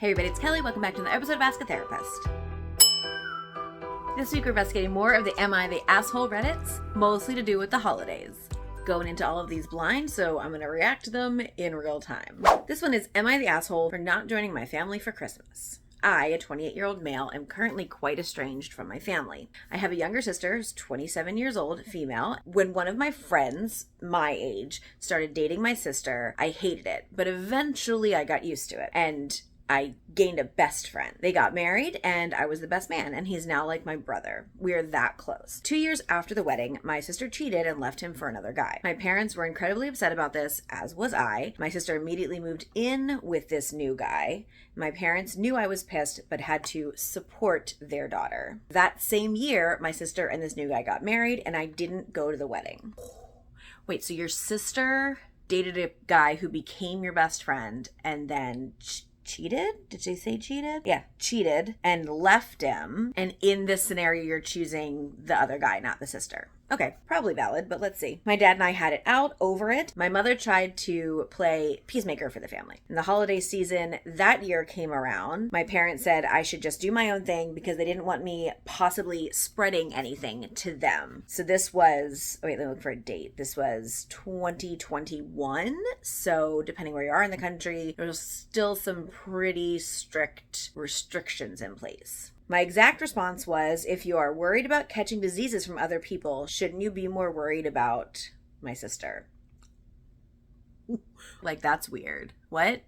Hey everybody, it's Kelly. Welcome back to another episode of Ask a Therapist. This week we're investigating more of the Am I the Asshole Reddits, mostly to do with the holidays. Going into all of these blind, so I'm going to react to them in real time. This one is, am I the asshole for not joining my family for Christmas? I, a 28-year-old male, am currently quite estranged from my family. I have a younger sister who's 27 years old, female. When one of my friends, my age, started dating my sister, I hated it, but eventually I got used to it, and I gained a best friend. They got married and I was the best man, and he's now like my brother. We're that close. 2 years after the wedding, my sister cheated and left him for another guy. My parents were incredibly upset about this, as was I. My sister immediately moved in with this new guy. My parents knew I was pissed, but had to support their daughter. That same year, my sister and this new guy got married, and I didn't go to the wedding. Wait, so your sister dated a guy who became your best friend and then cheated? Did she say cheated? Yeah, cheated and left him. And in this scenario, you're choosing the other guy, not the sister. Okay, probably valid, but let's see. My dad and I had it out over it. My mother tried to play peacemaker for the family. In the holiday season that year came around, my parents said I should just do my own thing because they didn't want me possibly spreading anything to them. So this was, wait, let me look for a date. This was 2021. So depending where you are in the country, there's still some pretty strict restrictions in place. My exact response was, if you are worried about catching diseases from other people, shouldn't you be more worried about my sister? Like, that's weird. What?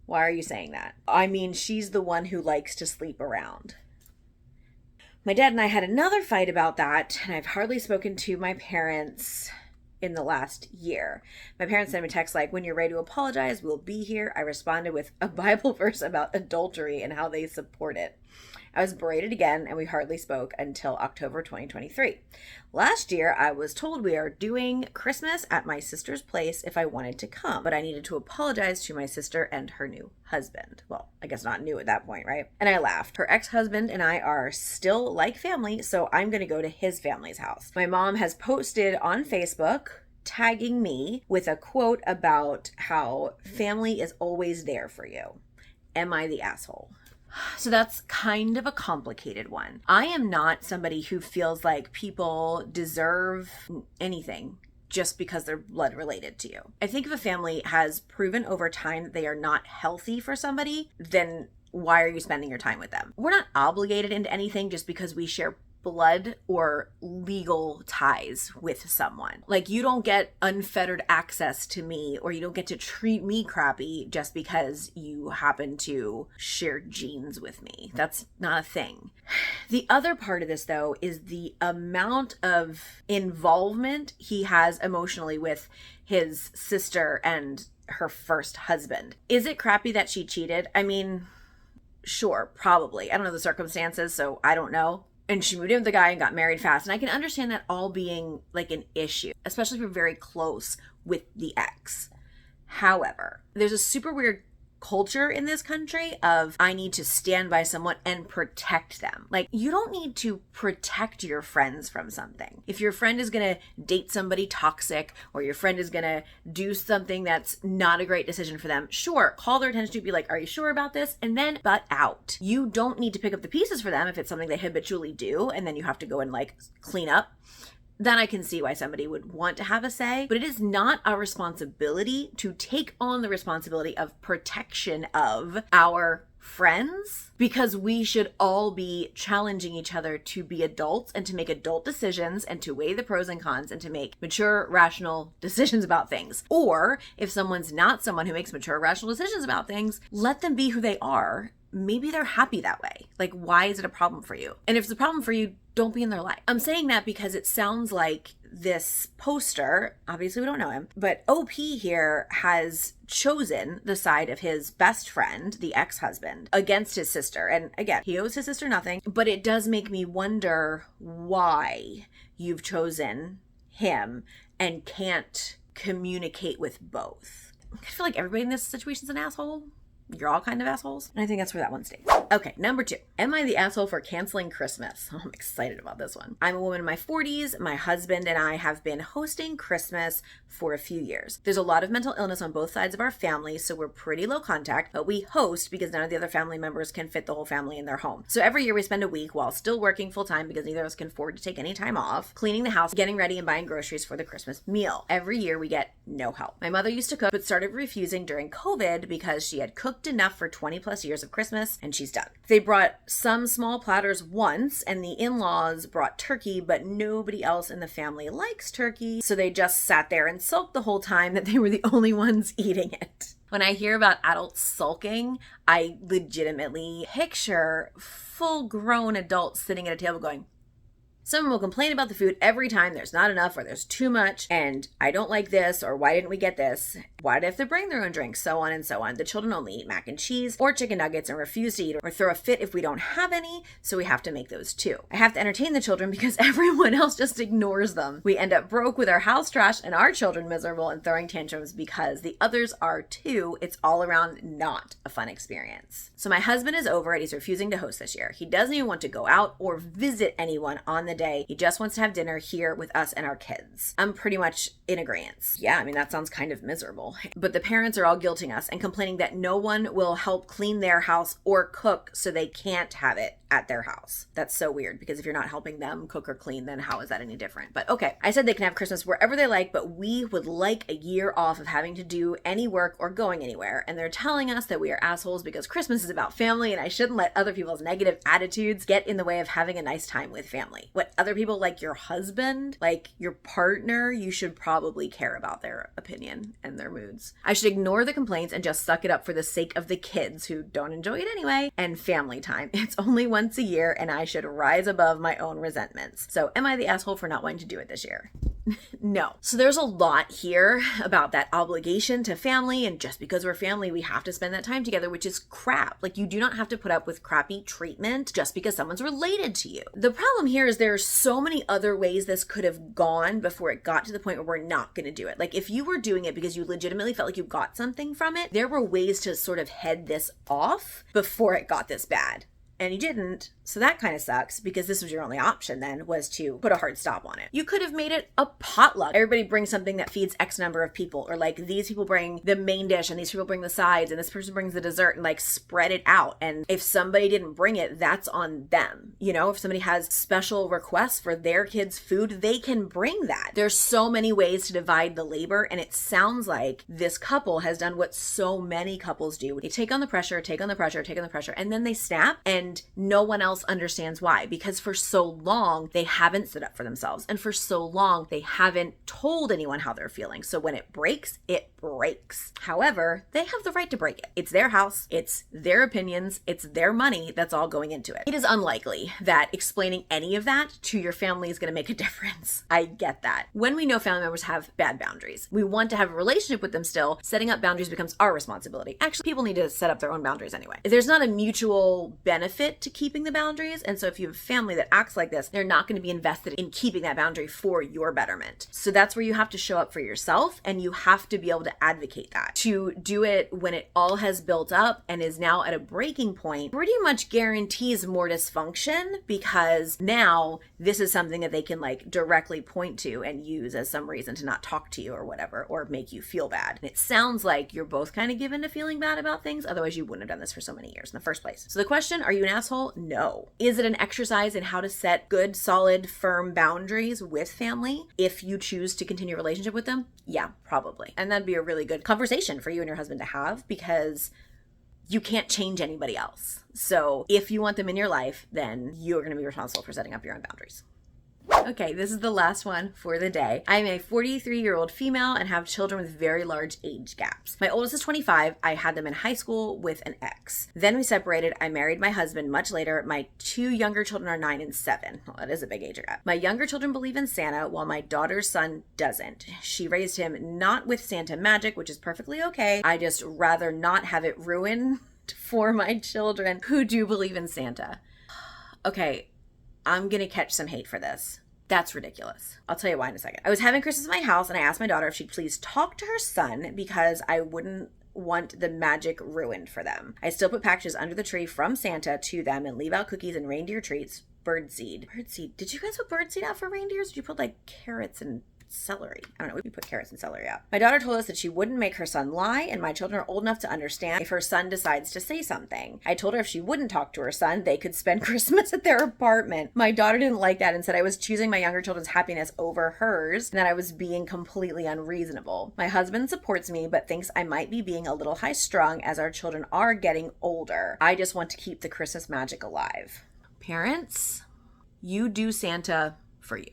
Why are you saying that? I mean, she's the one who likes to sleep around. My dad and I had another fight about that, and I've hardly spoken to my parents in the last year. My parents sent me a text like, when you're ready to apologize, we'll be here. I responded with a Bible verse about adultery and how they support it. I was berated again, and we hardly spoke until October 2023. Last year, I was told we are doing Christmas at my sister's place if I wanted to come, but I needed to apologize to my sister and her new husband. Well, I guess not new at that point, right? And I laughed. Her ex-husband and I are still like family, so I'm going to go to his family's house. My mom has posted on Facebook tagging me with a quote about how family is always there for you. Am I the asshole? So that's kind of a complicated one. I am not somebody who feels like people deserve anything just because they're blood related to you. I think if a family has proven over time that they are not healthy for somebody, then why are you spending your time with them? We're not obligated into anything just because we share blood or legal ties with someone. Like, you don't get unfettered access to me, or you don't get to treat me crappy just because you happen to share genes with me. That's not a thing. The other part of this, though, is the amount of involvement he has emotionally with his sister and her first husband. Is it crappy that she cheated? I mean, sure, probably. I don't know the circumstances, so I don't know. And she moved in with the guy and got married fast. And I can understand that all being like an issue, especially if you're very close with the ex. However, there's a super weird culture in this country of, I need to stand by someone and protect them. Like, you don't need to protect your friends from something. If your friend is going to date somebody toxic, or your friend is going to do something that's not a great decision for them, sure, call their attention to it, be like, are you sure about this? And then butt out. You don't need to pick up the pieces for them if it's something they habitually do, and then you have to go and like clean up. Then I can see why somebody would want to have a say, but it is not our responsibility to take on the responsibility of protection of our friends, because we should all be challenging each other to be adults and to make adult decisions and to weigh the pros and cons and to make mature, rational decisions about things. Or if someone's not someone who makes mature, rational decisions about things, let them be who they are. Maybe they're happy that way. Like, why is it a problem for you? And if it's a problem for you, don't be in their life. I'm saying that because it sounds like this poster, obviously we don't know him, but OP here has chosen the side of his best friend, the ex-husband, against his sister. And again, he owes his sister nothing, but it does make me wonder why you've chosen him and can't communicate with both. I feel like everybody in this situation is an asshole. you're all kind of assholes. And I think that's where that one stays. Okay, number 2. Am I the asshole for canceling Christmas? I'm excited about this one. I'm a woman in my 40s. My husband and I have been hosting Christmas for a few years. There's a lot of mental illness on both sides of our family, so we're pretty low contact, but we host because none of the other family members can fit the whole family in their home. So every year we spend a week while still working full time because neither of us can afford to take any time off, cleaning the house, getting ready, and buying groceries for the Christmas meal. Every year we get no help. My mother used to cook, but started refusing during COVID because she had cooked enough for 20 plus years of Christmas and she's done. They brought some small platters once and the in-laws brought turkey, but nobody else in the family likes turkey. So they just sat there and sulked the whole time that they were the only ones eating it. When I hear about adults sulking, I legitimately picture full-grown adults sitting at a table going, someone will complain about the food every time there's not enough or there's too much, and I don't like this, or why didn't we get this? Why do they have to bring their own drinks? So on and so on. The children only eat mac and cheese or chicken nuggets and refuse to eat or throw a fit if we don't have any, so we have to make those too. I have to entertain the children because everyone else just ignores them. We end up broke with our house trash and our children miserable and throwing tantrums because the others are too. It's all around not a fun experience. So my husband is over it. He's refusing to host this year. He doesn't even want to go out or visit anyone on the day. He just wants to have dinner here with us and our kids. I'm pretty much in agreement. Yeah, I mean, that sounds kind of miserable. But the parents are all guilting us and complaining that no one will help clean their house or cook, so they can't have it at their house. That's so weird, because if you're not helping them cook or clean, then how is that any different? But okay, I said they can have Christmas wherever they like, but we would like a year off of having to do any work or going anywhere. And they're telling us that we are assholes because Christmas is about family and I shouldn't let other people's negative attitudes get in the way of having a nice time with family. What other people, like your husband, like your partner, you should probably care about their opinion and their moods. I should ignore the complaints and just suck it up for the sake of the kids who don't enjoy it anyway, and family time. It's only once a year and I should rise above my own resentments. So am I the asshole for not wanting to do it this year? No. So there's a lot here about that obligation to family, and just because we're family, we have to spend that time together, which is crap. Like, you do not have to put up with crappy treatment just because someone's related to you. The problem here is there's so many other ways this could have gone before it got to the point where we're not going to do it. Like, if you were doing it because you legitimately felt like you got something from it, there were ways to sort of head this off before it got this bad. And you didn't, so that kind of sucks, because this was your only option then, was to put a hard stop on it. You could have made it a potluck. Everybody brings something that feeds X number of people, or like these people bring the main dish and these people bring the sides and this person brings the dessert, and like spread it out. And if somebody didn't bring it, that's on them. You know, if somebody has special requests for their kids' food, they can bring that. There's so many ways to divide the labor, and it sounds like this couple has done what so many couples do. They take on the pressure, and then they snap, and no one else understands why, because for so long they haven't stood up for themselves, and for so long they haven't told anyone how they're feeling. So when it breaks, it breaks. However, they have the right to break it. It's their house, it's their opinions, it's their money that's all going into it. It is unlikely that explaining any of that to your family is going to make a difference. I get that. When we know family members have bad boundaries, we want to have a relationship with them still. Setting up boundaries becomes our responsibility. Actually, people need to set up their own boundaries anyway. There's not a mutual benefit to keeping the boundaries, and so if you have a family that acts like this, they're not going to be invested in keeping that boundary for your betterment. So that's where you have to show up for yourself, and you have to be able to advocate that. To do it when it all has built up and is now at a breaking point pretty much guarantees more dysfunction, because now this is something that they can like directly point to and use as some reason to not talk to you or whatever, or make you feel bad. And it sounds like you're both kind of given to feeling bad about things, otherwise you wouldn't have done this for so many years in the first place. So the question, are you an asshole? No. Is it an exercise in how to set good, solid, firm boundaries with family if you choose to continue a relationship with them? Yeah, probably. And that'd be a really good conversation for you and your husband to have, because you can't change anybody else. So if you want them in your life, then you're going to be responsible for setting up your own boundaries. Okay, this is the last one for the day. I'm a 43-year-old female and have children with very large age gaps. My oldest is 25. I had them in high school with an ex. Then we separated. I married my husband much later. My two younger children are 9 and 7. Well, that is a big age gap. My younger children believe in Santa, while my daughter's son doesn't. She raised him not with Santa magic, which is perfectly okay. I just rather not have it ruined for my children who do believe in Santa. Okay, I'm going to catch some hate for this. That's ridiculous. I'll tell you why in a second. I was having Christmas at my house and I asked my daughter if she'd please talk to her son because I wouldn't want the magic ruined for them. I still put packages under the tree from Santa to them and leave out cookies and reindeer treats. Birdseed. Did you guys put birdseed out for reindeers? Did you put like carrots and celery? I don't know. We put carrots and celery out. My daughter told us that she wouldn't make her son lie, and my children are old enough to understand if her son decides to say something. I told her if she wouldn't talk to her son, they could spend Christmas at their apartment. My daughter didn't like that and said I was choosing my younger children's happiness over hers and that I was being completely unreasonable. My husband supports me but thinks I might be being a little high strung as our children are getting older. I just want to keep the Christmas magic alive. Parents, you do Santa for you.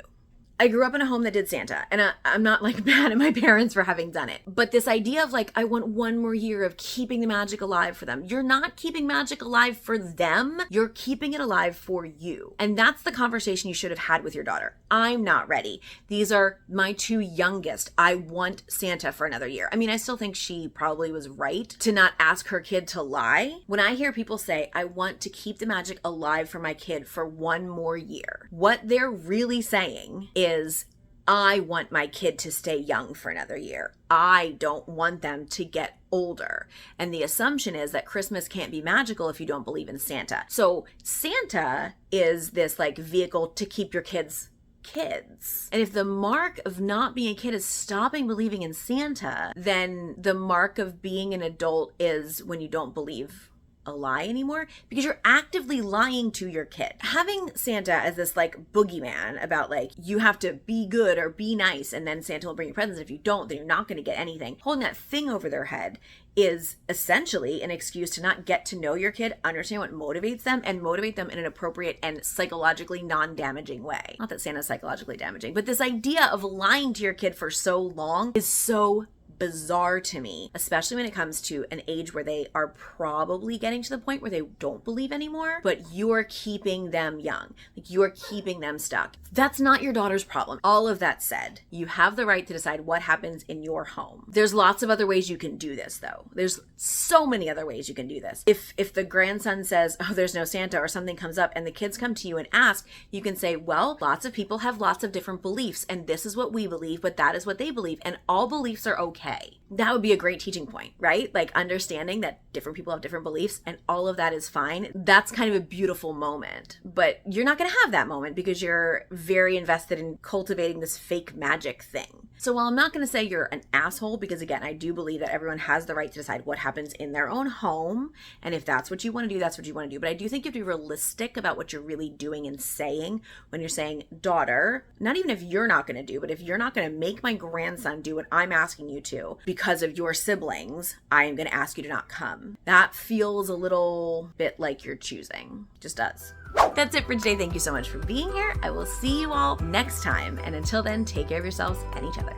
I grew up in a home that did Santa, and I'm not like mad at my parents for having done it. But this idea of like, I want one more year of keeping the magic alive for them. You're not keeping magic alive for them. You're keeping it alive for you. And that's the conversation you should have had with your daughter. I'm not ready. These are my two youngest. I want Santa for another year. I mean, I still think she probably was right to not ask her kid to lie. When I hear people say, I want to keep the magic alive for my kid for one more year, what they're really saying is, I want my kid to stay young for another year. I don't want them to get older. And the assumption is that Christmas can't be magical if you don't believe in Santa. So Santa is this like vehicle to keep your kids. And if the mark of not being a kid is stopping believing in Santa, then the mark of being an adult is when you don't believe a lie anymore, because you're actively lying to your kid. Having Santa as this like boogeyman about like, you have to be good or be nice and then Santa will bring you presents. If you don't, then you're not going to get anything. Holding that thing over their head is essentially an excuse to not get to know your kid, understand what motivates them, and motivate them in an appropriate and psychologically non-damaging way. Not that Santa's psychologically damaging, but this idea of lying to your kid for so long is so bizarre to me, especially when it comes to an age where they are probably getting to the point where they don't believe anymore, but you're keeping them young. Like you're keeping them stuck. That's not your daughter's problem. All of that said, you have the right to decide what happens in your home. There's lots of other ways you can do this though. There's so many other ways you can do this. If the grandson says, oh, there's no Santa, or something comes up and the kids come to you and ask, you can say, well, lots of people have lots of different beliefs and this is what we believe, but that is what they believe, and all beliefs are okay. That would be a great teaching point, right? Like understanding that different people have different beliefs and all of that is fine. That's kind of a beautiful moment, but you're not going to have that moment because you're very invested in cultivating this fake magic thing. So while I'm not going to say you're an asshole, because again, I do believe that everyone has the right to decide what happens in their own home. And if that's what you want to do, that's what you want to do. But I do think you have to be realistic about what you're really doing and saying when you're saying, daughter, not even if you're not going to do, but if you're not going to make my grandson do what I'm asking you to because of your siblings, I am going to ask you to not come. That feels a little bit like you're choosing. It just does. That's it for today. Thank you so much for being here. I will see you all next time. And until then, take care of yourselves and each other.